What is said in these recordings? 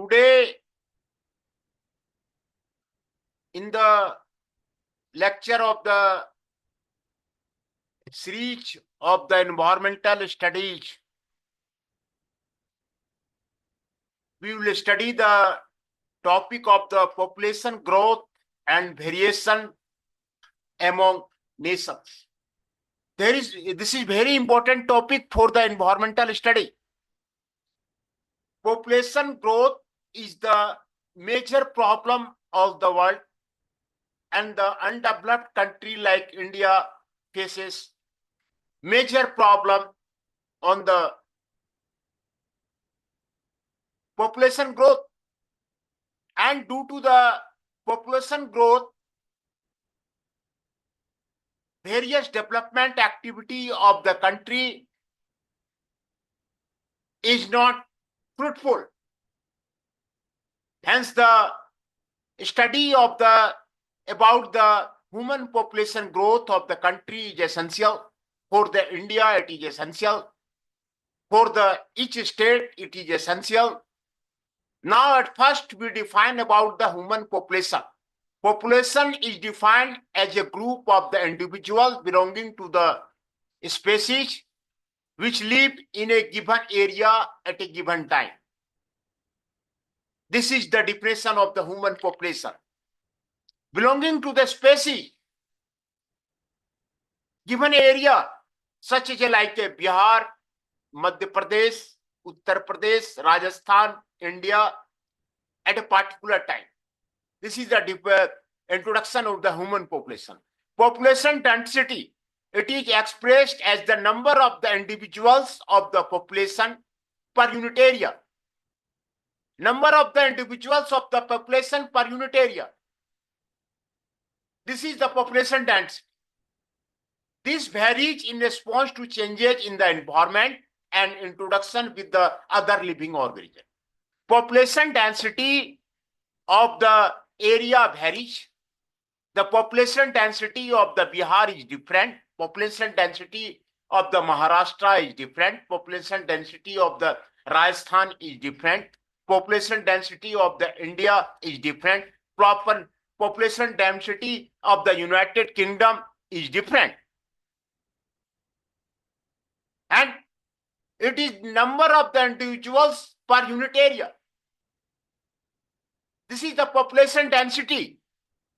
Today, in the lecture of the series of the environmental studies, we will study the topic of the population growth and variation among nations. This is very important topic for the environmental study. Population growth is the major problem of the world, and the undeveloped country like India faces major problem on the population growth. And due to the population growth, various development activity of the country is not fruitful. Hence, the study of about the human population growth of the country is essential. For the India, it is essential. For the each state, it is essential. Now, at first, we define about the human population. Population is defined as a group of the individuals belonging to the species which live in a given area at a given time. This is the definition of the human population. Belonging to the species, given area, such as like Bihar, Madhya Pradesh, Uttar Pradesh, Rajasthan, India, at a particular time. This is the introduction of the human population. Population density, it is expressed as the number of the individuals of the population per unit area. Number of the individuals of the population per unit area. This is the population density. This varies in response to changes in the environment and introduction with the other living organisms. Population density of the area varies. The population density of the Bihar is different. Population density of the Maharashtra is different. Population density of the Rajasthan is different. Population density of the India is different. Proper population density of the United Kingdom is different. And it is number of the individuals per unit area. This is the population density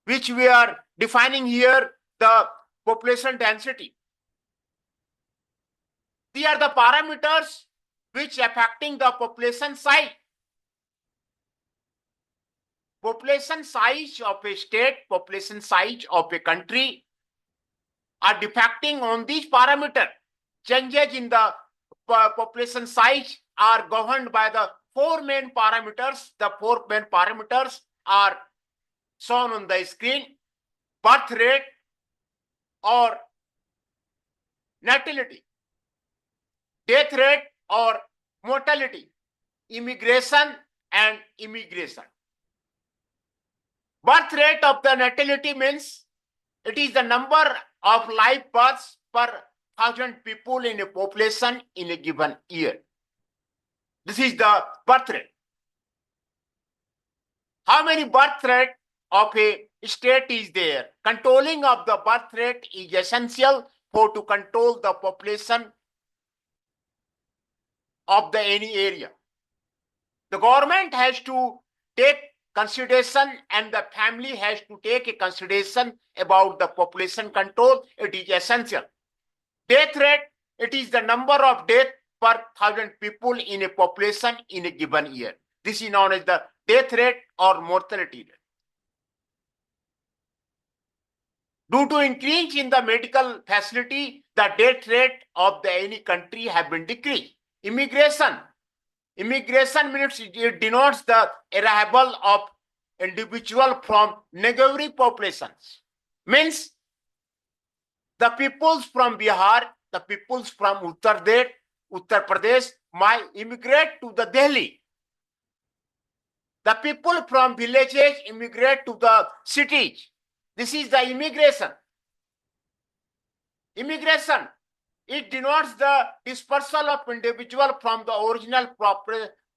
which we are defining here, the population density. These are the parameters which affecting the population size. Population size of a state, population size of a country are depending on these parameters. Changes in the population size are governed by the four main parameters. The four main parameters are shown on the screen: birth rate or natality, death rate or mortality, immigration and immigration. Birth rate of the natality means it is the number of live births per 1,000 people in a population in a given year. This is the birth rate. How many birth rate of a state is there? Controlling of the birth rate is essential to control the population of the any area. The government has to take consideration and the family has to take a consideration about the population control. It is essential. Death rate, it is the number of deaths per 1,000 people in a population in a given year. This is known as the death rate or mortality rate. Due to increase in the medical facility, the death rate of the any country have been decreased. Immigration. Immigration means it denotes the arrival of individual from neighboring populations. Means the peoples from Bihar, the peoples from Uttar Pradesh might immigrate to the Delhi. The people from villages immigrate to the cities. This is the immigration. Immigration, it denotes the dispersal of individual from the original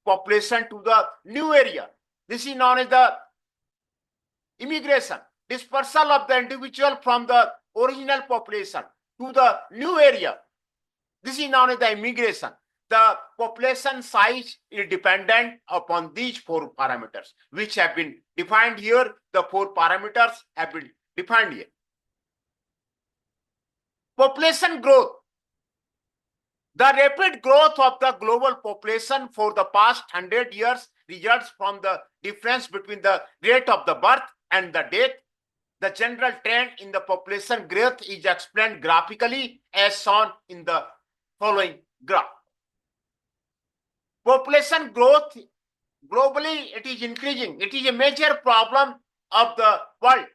population to the new area. This is known as the immigration, dispersal of the individual from the original population to the new area. This is known as the immigration. The population size is dependent upon these four parameters, which have been defined here. The four parameters have been defined here. Population growth. The rapid growth of the global population for the past 100 years results from the difference between the rate of the birth and the death. The general trend in the population growth is explained graphically as shown in the following graph. Population growth globally, it is increasing. It is a major problem of the world.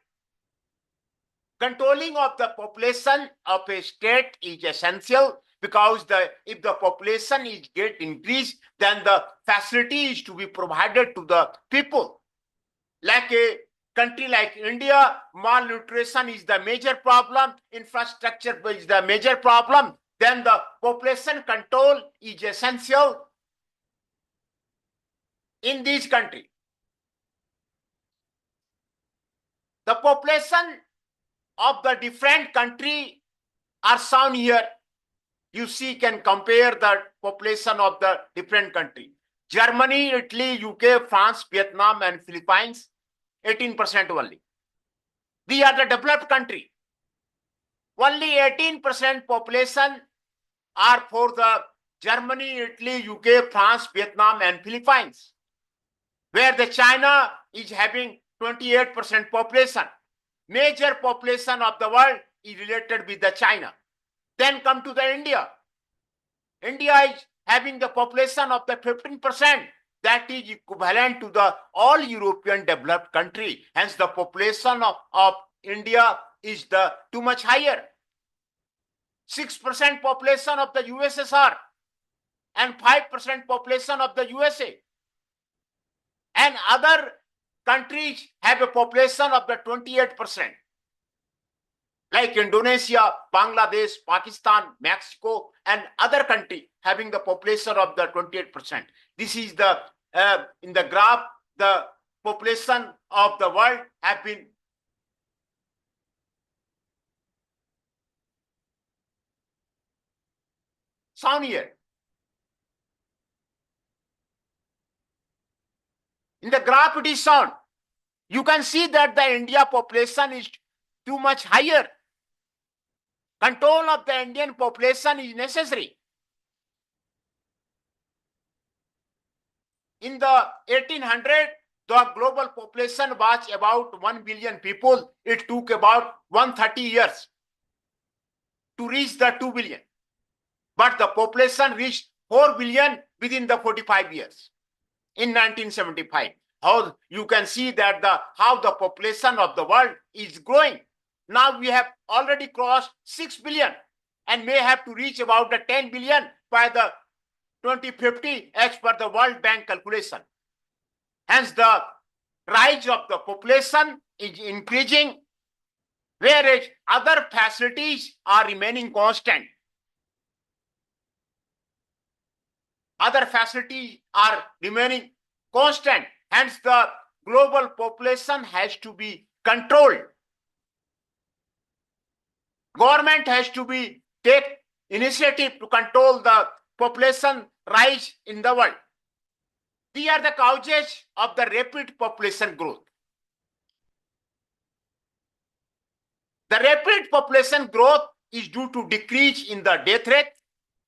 Controlling of the population of a state is essential because if the population is get increased, then the facility is to be provided to the people. Like a country like India, malnutrition is the major problem, infrastructure is the major problem, then the population control is essential in this country. The population of the different country are shown here. You see, can compare the population of the different country. Germany, Italy, UK, France, Vietnam, and Philippines, 18% only. These are the developed country. Only 18% population are for the Germany, Italy, UK, France, Vietnam, and Philippines, where the China is having 28% population. Major population of the world is related with the China. Then come to the India. India is having the population of the 15%. That is equivalent to the all European developed country. Hence, the population of India is the too much higher. 6% population of the USSR and 5% population of the USA. And other countries have a population of the 28%. Like Indonesia, Bangladesh, Pakistan, Mexico, and other countries having the population of the 28%. This is the, in the graph, the population of the world have been shown here. In the graph it is shown. You can see that the India population is too much higher. Control of the Indian population is necessary. In the 1800, the global population was about 1 billion people. It took about 130 years to reach the 2 billion. But the population reached 4 billion within the 45 years in 1975. How you can see that how the population of the world is growing. Now we have already crossed 6 billion and may have to reach about the 10 billion by the 2050 as per the World Bank calculation. Hence, the rise of the population is increasing, whereas other facilities are remaining constant. Other facilities are remaining constant. Hence, the global population has to be controlled. Government has to take initiative to control the population rise in the world. These are the causes of the rapid population growth. The rapid population growth is due to decrease in the death rate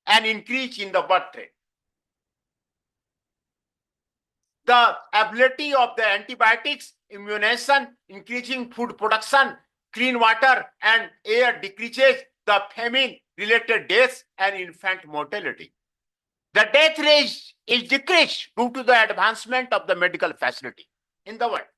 and increase in the birth rate. The ability of the antibiotics, immunization, increasing food production, clean water and air decreases the famine-related deaths and infant mortality. The death rate is decreased due to the advancement of the medical facility in the world.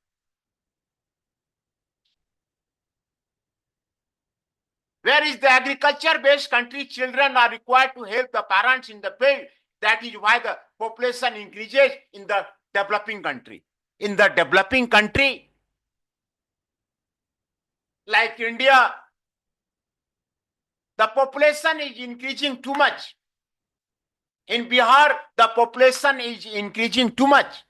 Whereas the agriculture-based country, children are required to help the parents in the field. That is why the population increases in the developing country. In the developing country, like India, the population is increasing too much. In Bihar, the population is increasing too much.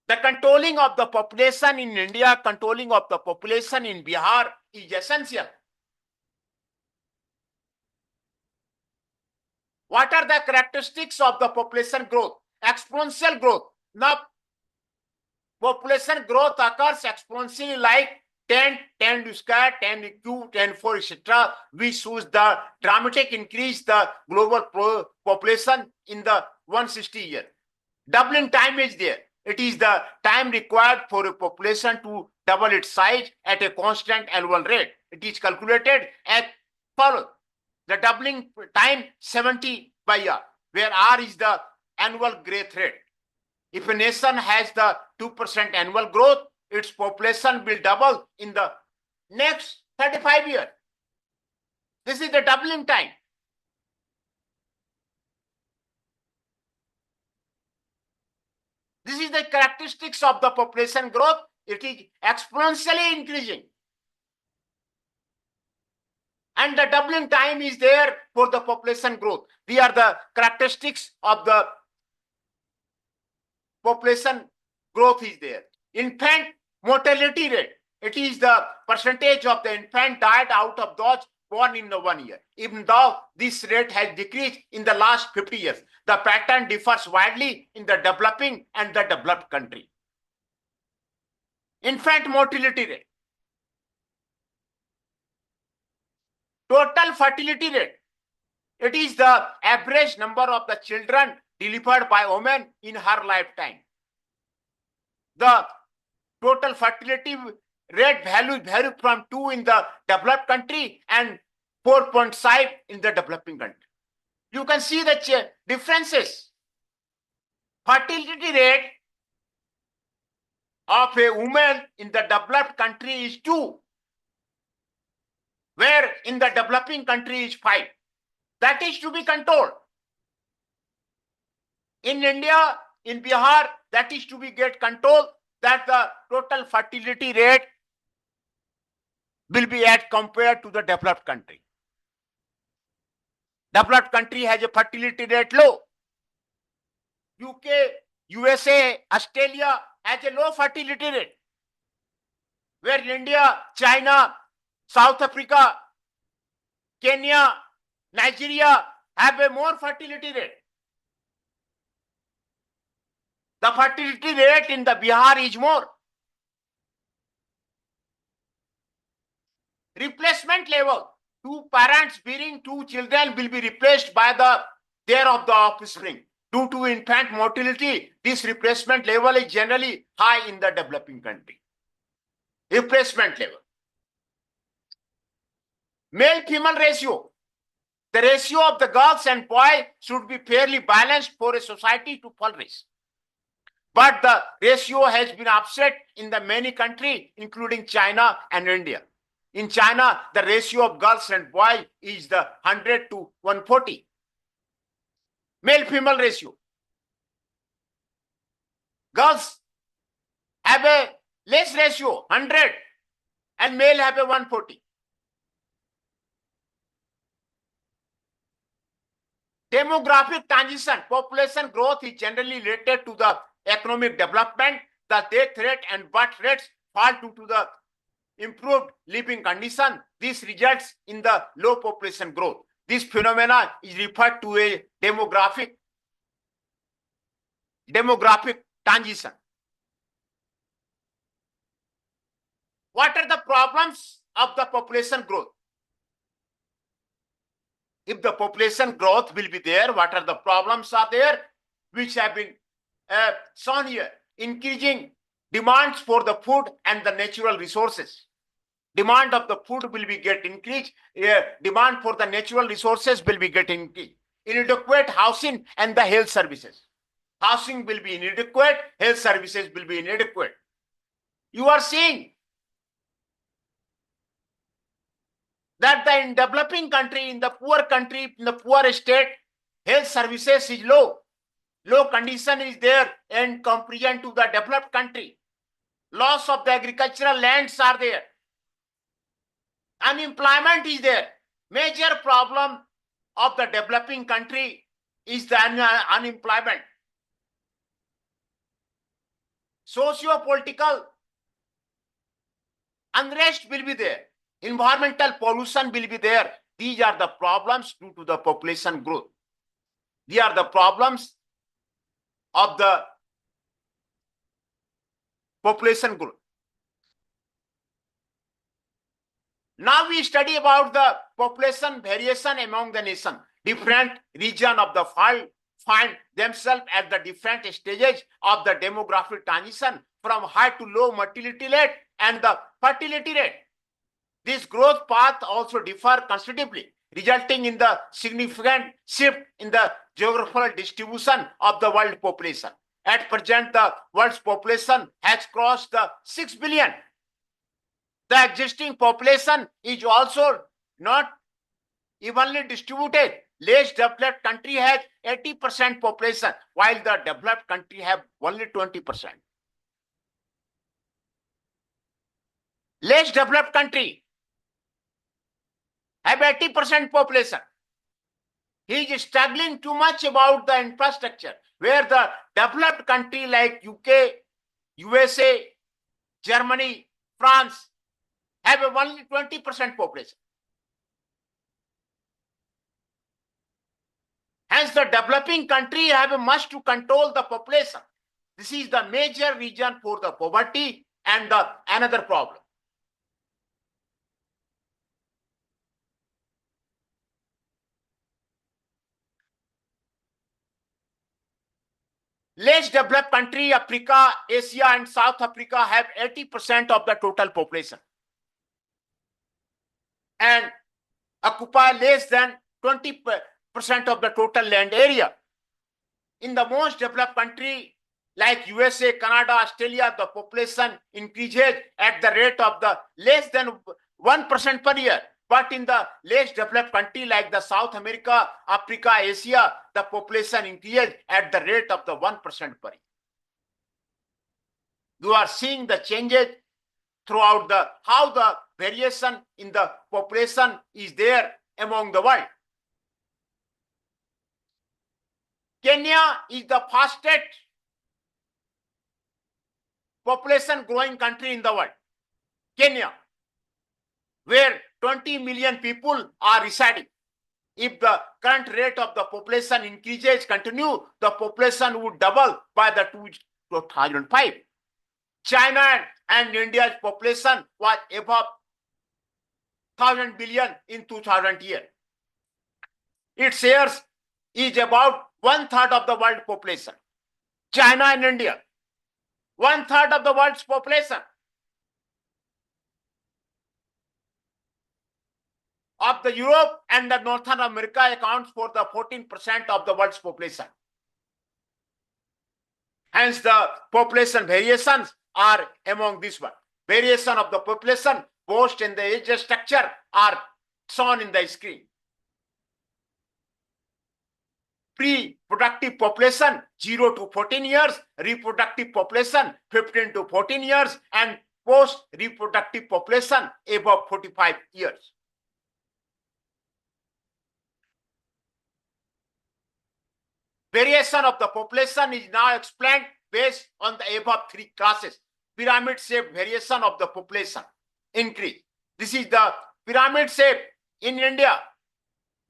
The controlling of the population in India, controlling of the population in Bihar is essential. What are the characteristics of the population growth? Exponential growth. Now, population growth occurs exponentially like 10, 10 to square, 10 to cube, 10 4, etc. We choose the dramatic increase the global population in the 160 year. Doubling time is there. It is the time required for a population to double its size at a constant annual rate. It is calculated as follows. The doubling time 70 by R, where R is the annual growth rate. If a nation has the 2% annual growth, its population will double in the next 35 years. This is the doubling time. This is the characteristics of the population growth. It is exponentially increasing. And the doubling time is there for the population growth. These are the characteristics of the population growth is there. Infant mortality rate. It is the percentage of the infant died out of those born in the 1 year. Even though this rate has decreased in the last 50 years, the pattern differs widely in the developing and the developed country. Infant mortality rate. Total fertility rate. It is the average number of the children delivered by women in her lifetime. The total fertility rate value vary from 2 in the developed country and 4.5 in the developing country. You can see the differences. Fertility rate of a woman in the developed country is 2, where in the developing country is 5. That is to be controlled. In India, in Bihar, that is to be get controlled, that the total fertility rate will be at compared to the developed country. Developed country has a fertility rate low. UK, USA, Australia has a low fertility rate. Where India, China, South Africa, Kenya, Nigeria have a more fertility rate. The fertility rate in the Bihar is more. Replacement level. 2 parents bearing 2 children will be replaced by the there of the offspring. Due to infant mortality, this replacement level is generally high in the developing country. Replacement level. Male-female ratio. The ratio of the girls and boys should be fairly balanced for a society to flourish. But the ratio has been upset in the many countries, including China and India. In China, the ratio of girls and boys is the 100 to 140. Male-female ratio. Girls have a less ratio, 100, and male have a 140. Demographic transition. Population growth is generally related to the economic development. The death rate and birth rates fall due to the improved living condition. This results in the low population growth. This phenomena is referred to a demographic transition. What are the problems of the population growth? If the population growth will be there, what are the problems are there, which have been shown here? Increasing demands for the food and the natural resources. Demand of the food will be get increased. Demand for the natural resources will be getting increased. Inadequate housing and the health services. Housing will be inadequate. Health services will be inadequate. You are seeing that in developing country, in the poor country, in the poor state, health services is low. Low condition is there in comparison to the developed country. Loss of the agricultural lands are there. Unemployment is there. Major problem of the developing country is the unemployment. Socio-political unrest will be there. Environmental pollution will be there. These are the problems due to the population growth. These are the problems of the population growth. Now we study about the population variation among the nation. Different regions of the world find themselves at the different stages of the demographic transition from high to low fertility rate and the fertility rate. This growth path also differ considerably, resulting in the significant shift in the geographical distribution of the world population. At present, the world's population has crossed the 6 billion. The existing population is also not evenly distributed. Less developed country has 80% population, while the developed country have only 20%. Less developed country have 80% population. He is struggling too much about the infrastructure, where the developed country like UK, USA, Germany, France have only 20% population. Hence, the developing country have a must to control the population. This is the major reason for the poverty and the another problem. Less developed country, Africa, Asia, and South Africa have 80% of the total population and occupy less than 20% of the total land area. In the most developed country like USA, Canada, Australia, the population increases at the rate of the less than 1% per year. But in the less developed country like the South America, Africa, Asia, the population increases at the rate of the 1% per year. You are seeing the changes throughout the how the variation in the population is there among the world. Kenya is the fastest population growing country in the world. Kenya, where 20 million people are residing. If the current rate of the population increases continue, the population would double by the 2005. China and India's population was above 1,000 billion in 2000 year. Its shares is about 1/3 of the world population. China and India, 1/3 of the world's population. Of the Europe and the Northern America accounts for the 14% of the world's population. Hence, the population variations are among this one. Variation of the population both in the age structure are shown in the screen. Pre-productive population 0 to 14 years, reproductive population 15 to 14 years, and post-reproductive population above 45 years. Variation of the population is now explained based on the above three classes. Pyramid-shaped variation of the population increase. This is the pyramid shape in India,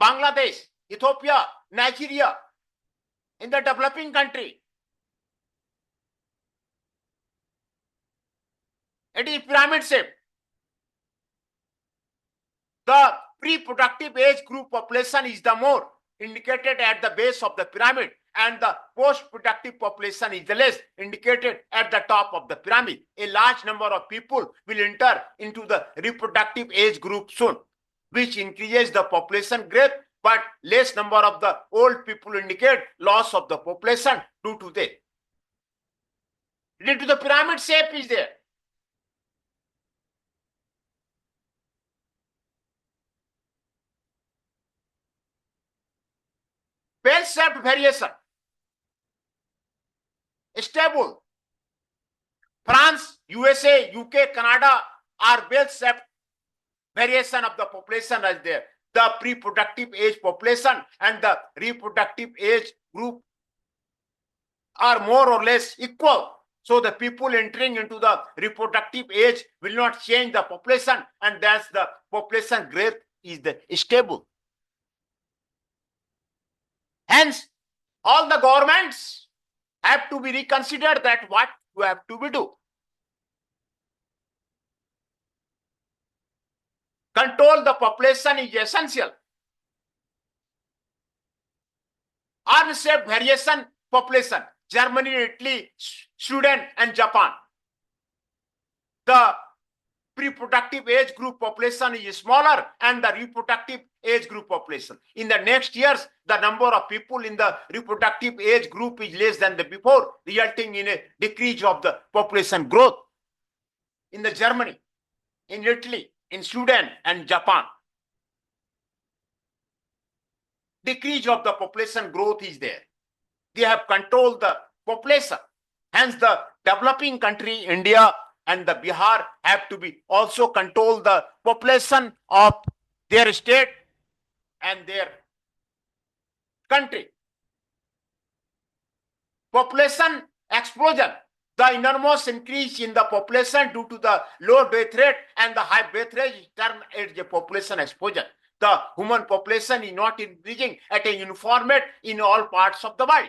Bangladesh, Ethiopia, Nigeria, in the developing country. It is pyramid shape. The pre-productive age group population is the more indicated at the base of the pyramid, and the post-productive population is the less indicated at the top of the pyramid. A large number of people will enter into the reproductive age group soon, which increases the population growth, but less number of the old people indicate loss of the population due to death. Due to the pyramid shape is there. Bell-shaped variation. Stable. France, USA, UK, Canada are bell-shaped variation of the population as there. the pre-productive age population and the reproductive age group are more or less equal. So the people entering into the reproductive age will not change the population, and thus the population growth is stable. Hence, all the governments have to be reconsidered that what you have to be do. Control the population is essential. Unsafe variation population, Germany, Italy, Sweden, and Japan. The pre-productive age group population is smaller and the reproductive age group population. In the next years, the number of people in the reproductive age group is less than the before, resulting in a decrease of the population growth. In the Germany, in Italy, in Sweden, and Japan, decrease of the population growth is there. They have controlled the population. Hence, the developing country, India and the Bihar, have to be also control the population of their state and their country. Population explosion. The enormous increase in the population due to the low death rate and the high birth rate is termed as a population explosion. The human population is not increasing at a uniform rate in all parts of the world.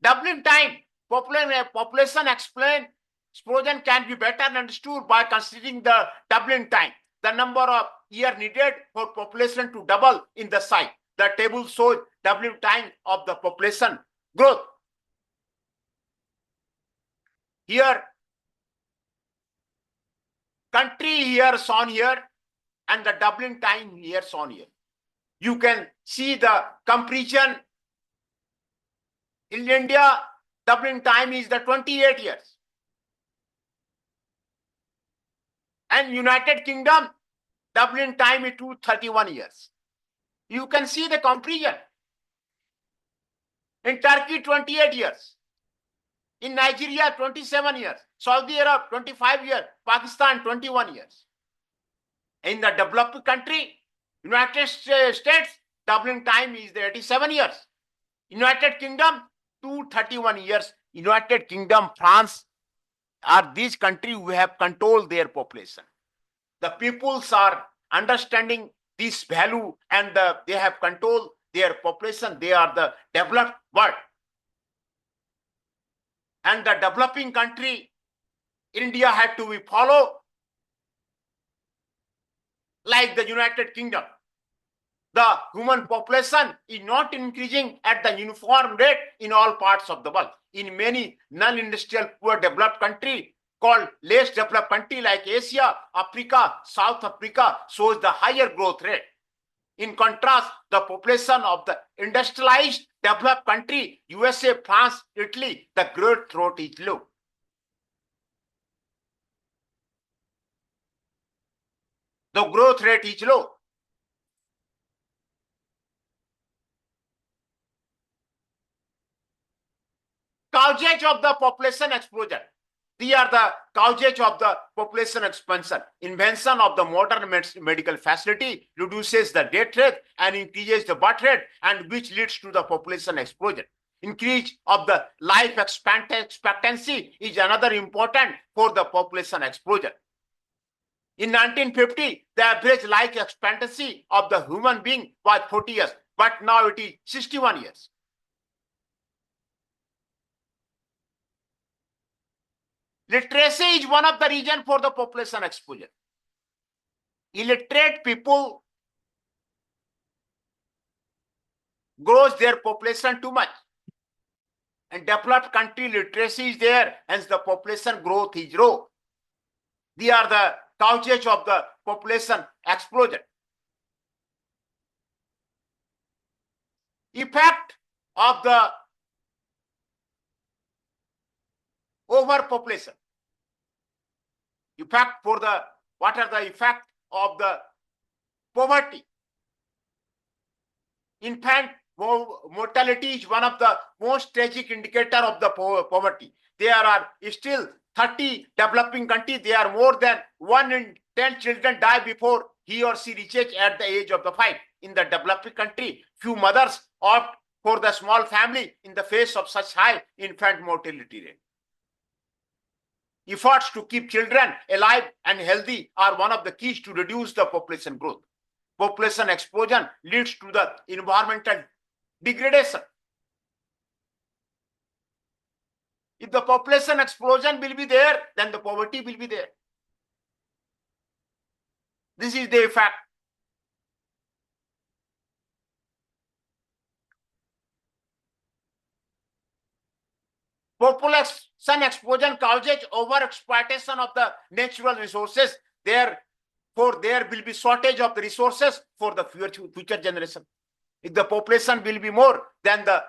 Doubling time, population explosion can be better understood by considering the doubling time, the number of years needed for population to double in the size. The table shows doubling time of the population growth. Here, country here shown here, and the doubling time here shown here. You can see the comparison. In India, doubling time is the 28 years. And United Kingdom, doubling time is to 31 years. You can see the comparison. In Turkey, 28 years. In Nigeria, 27 years. Saudi Arabia, 25 years. Pakistan, 21 years. In the developed country, United States, doubling time is the 87 years. United Kingdom, 231 years. United Kingdom, France are these countries who have controlled their population. The peoples are understanding this value and they have controlled their population. They are the developed world. And the developing country, India, had to be followed like the United Kingdom. The human population is not increasing at the uniform rate in all parts of the world. In many non-industrial poor developed countries called less developed countries like Asia, Africa, South Africa shows the higher growth rate. In contrast, the population of the industrialized developed country, USA, France, Italy, the growth rate is low. The growth rate is low. Causes of the population explosion. These are the causes of the population expansion. Invention of the modern medical facility reduces the death rate and increases the birth rate, and which leads to the population explosion. Increase of the life expectancy is another important for the population explosion. In 1950, the average life expectancy of the human being was 40 years, but now it is 61 years. Literacy is one of the reasons for the population explosion. Illiterate people grows their population too much. And developed country literacy is there, hence the population growth is low. These are the causes of the population explosion. Effect of the overpopulation. Effect for the, what are the effect of the poverty? Infant mortality is one of the most tragic indicator of the poverty. There are still 30 developing countries. They are more than 1 in 10 children die before he or she reaches at the age of the 5. In the developing country, few mothers opt for the small family in the face of such high infant mortality rate. Efforts to keep children alive and healthy are one of the keys to reduce the population growth. Population explosion leads to the environmental degradation. If the population explosion will be there, then the poverty will be there. This is the effect. Population explosion causes overexploitation of the natural resources. Therefore, there will be shortage of the resources for the future generation. If the population will be more, then the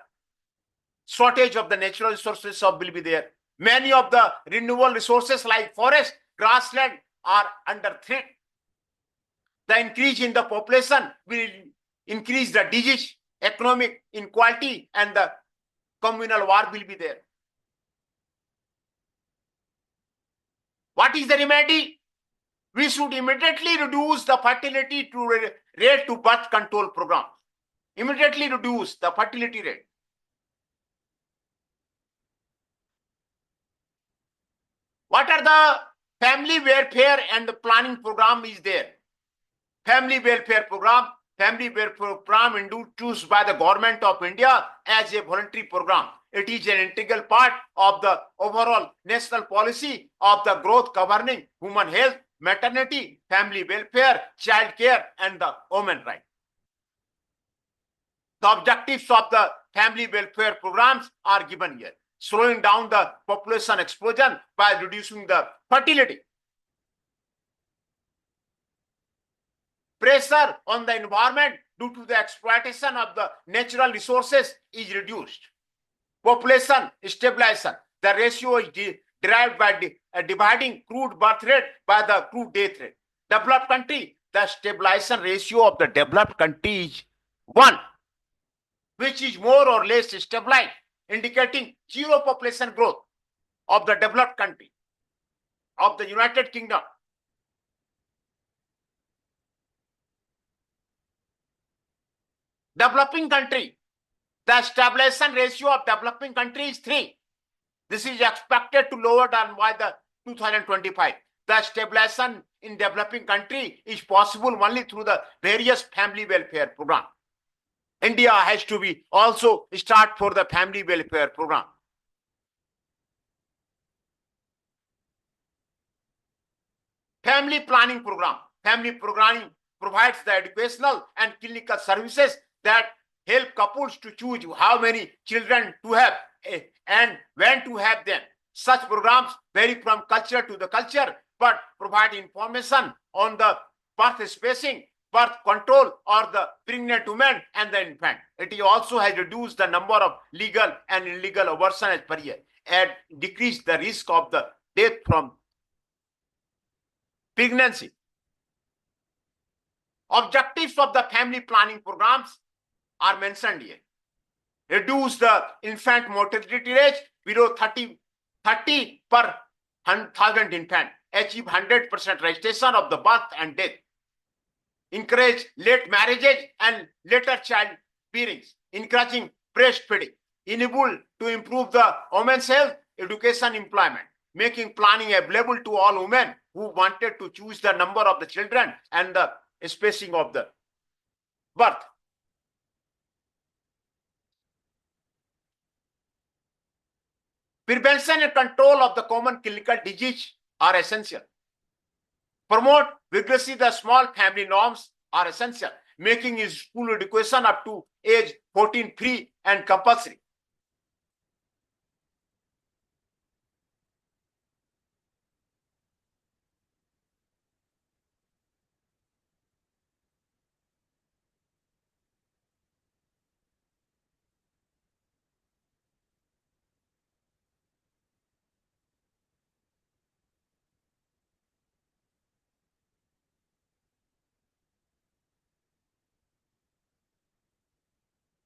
shortage of the natural resources will be there. Many of the renewable resources like forest, grassland are under threat. The increase in the population will increase the disease, economic inequality, and the communal war will be there. What is the remedy? We should immediately reduce the fertility rate to birth control program. Immediately reduce the fertility rate. What are the family welfare and the planning program is there? Family welfare program introduced by the government of India as a voluntary program. It is an integral part of the overall national policy of the growth governing human health, maternity, family welfare, child care, and the women rights. The objectives of the family welfare programs are given here. Slowing down the population explosion by reducing the fertility. Pressure on the environment due to the exploitation of the natural resources is reduced. Population stabilization. The ratio is derived by dividing crude birth rate by the crude death rate. Developed country, the stabilization ratio of the developed country is 1, which is more or less stabilized, indicating zero population growth of the developed country, of the United Kingdom. Developing country, the stabilization ratio of developing country is 3. This is expected to lower down by the 2025. The stabilization in developing country is possible only through the various family welfare program. India has to be also start for the family welfare program. Family planning program. Family programming provides the educational and clinical services that help couples to choose how many children to have and when to have them. Such programs vary from culture to the culture, but provide information on the birth spacing, birth control, or the pregnant women and the infant. It also has reduced the number of legal and illegal abortions per year and decreased the risk of the death from pregnancy. Objectives of the family planning programs are mentioned here. Reduce the infant mortality rate below 30 per 1,000 infant. Achieve 100% registration of the birth and death. Encourage late marriages and later child bearings. Encouraging breastfeeding. Enable to improve the women's health, education, employment. Making planning available to all women who wanted to choose the number of the children and the spacing of the birth. Prevention and control of the common clinical disease are essential. Promote vigorously the small family norms are essential. Making school education up to age 14 free and compulsory.